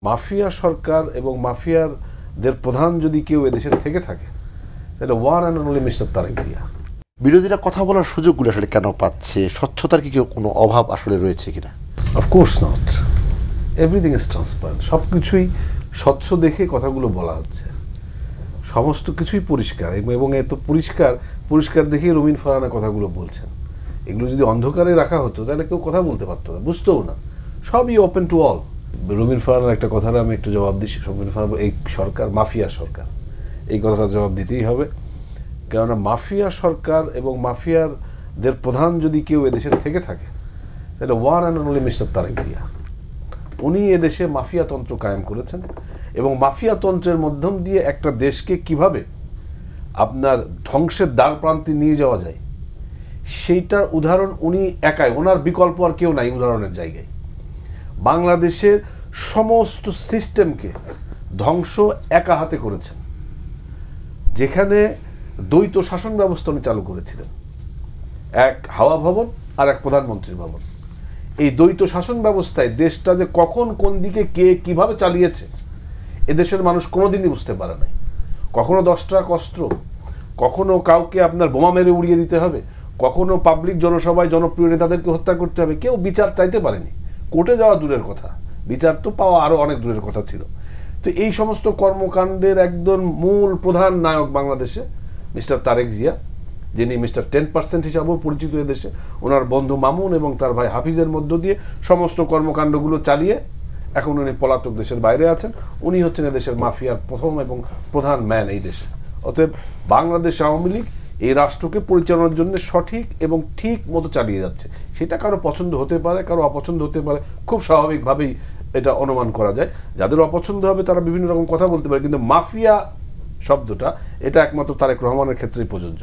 Mafia সরকার এবং মাফিয়াদের প্রধান যদি কেউ এদেশে থেকে থাকে তাহলে one and only mister Tarique Zia. বিরোধীরা কথা বলার সুযোগগুলো আসলে কেন পাচ্ছে? স্বচ্ছতার কি কোনো অভাব আসলে রয়েছে কিনা? Of course not, everything is transparent. সব কিছুই স্বচ্ছ দেখে কথাগুলো বলা হচ্ছে, সমস্ত কিছুই পরিষ্কার এবং এত পরিষ্কার দেখেই রবিন ফারহানা কথাগুলো বলছেন। এগুলো যদি অন্ধকারে রাখা হতো তাহলে কেউ কথা বলতে পারতো না, বুঝতেও না। সবই ওপেন টু অল। রবিন ফারহানার একটা কথার আমি একটু জবাব দিচ্ছি। রবিন ফারহানা এই সরকার মাফিয়া সরকার, এই কথাটা জবাব দিতেই হবে। কেননা মাফিয়া সরকার এবং মাফিয়াদের প্রধান যদি কেউ এদেশে থেকে থাকে তাহলে one and only mister Tarique Zia. উনি এদেশে মাফিয়াতন্ত্র কায়েম করেছেন এবং মাফিয়াতন্ত্রের মাধ্যম দিয়ে একটা দেশকে কিভাবে আপনার ধ্বংসের দ্বার প্রান্তে নিয়ে যাওয়া যায় সেইটার উদাহরণ উনি একাই, ওনার বিকল্প আর কেউ নাই উদাহরণের জায়গায়। বাংলাদেশের সমস্ত সিস্টেমকে ধ্বংস একা হাতে করেছেন। যেখানে দ্বৈত শাসন ব্যবস্থা উনি চালু করেছিলেন, এক হাওয়া ভবন আর এক প্রধানমন্ত্রীর ভবন। এই দ্বৈত শাসন ব্যবস্থায় দেশটা যে কখন কোন দিকে কে কিভাবে চালিয়েছে এদেশের মানুষ কোনোদিনই বুঝতে পারে নাই। কখনো 10 ট্রাক অস্ত্র, কখনো কাউকে আপনার বোমা মেরে উড়িয়ে দিতে হবে, কখনো পাবলিক জনসভায় জনপ্রিয় নেতাদেরকে হত্যা করতে হবে। কেউ বিচার চাইতে পারেনি, কোর্টে যাওয়া দূরের কথা, বিচার তো পাওয়া আরো অনেক দূরের কথা ছিল। তো এই সমস্ত কর্মকাণ্ডের একজন মূল প্রধান নায়ক বাংলাদেশে মিস্টার তারেক জিয়া, যিনি মিস্টার 10% হিসাবেও পরিচিত এদেশে। ওনার বন্ধু মামুন এবং তার ভাই হাফিজের মধ্য দিয়ে সমস্ত কর্মকাণ্ডগুলো চালিয়ে এখন উনি পলাতক, দেশের বাইরে আছেন। উনি হচ্ছেন এদেশের মাফিয়ার প্রথম এবং প্রধান ম্যান এই দেশে। অতএব বাংলাদেশ আওয়ামী লীগ এই রাষ্ট্রকে পরিচালনার জন্য সঠিক এবং ঠিক মতো চালিয়ে যাচ্ছে। সেটা কারো পছন্দ হতে পারে, কারো অপছন্দ হতে পারে, খুব স্বাভাবিকভাবেই এটা অনুমান করা যায়। যাদের অপছন্দ হবে তারা বিভিন্ন রকম কথা বলতে পারে, কিন্তু মাফিয়া শব্দটা এটা একমাত্র তারেক রহমানের ক্ষেত্রেই প্রযোজ্য।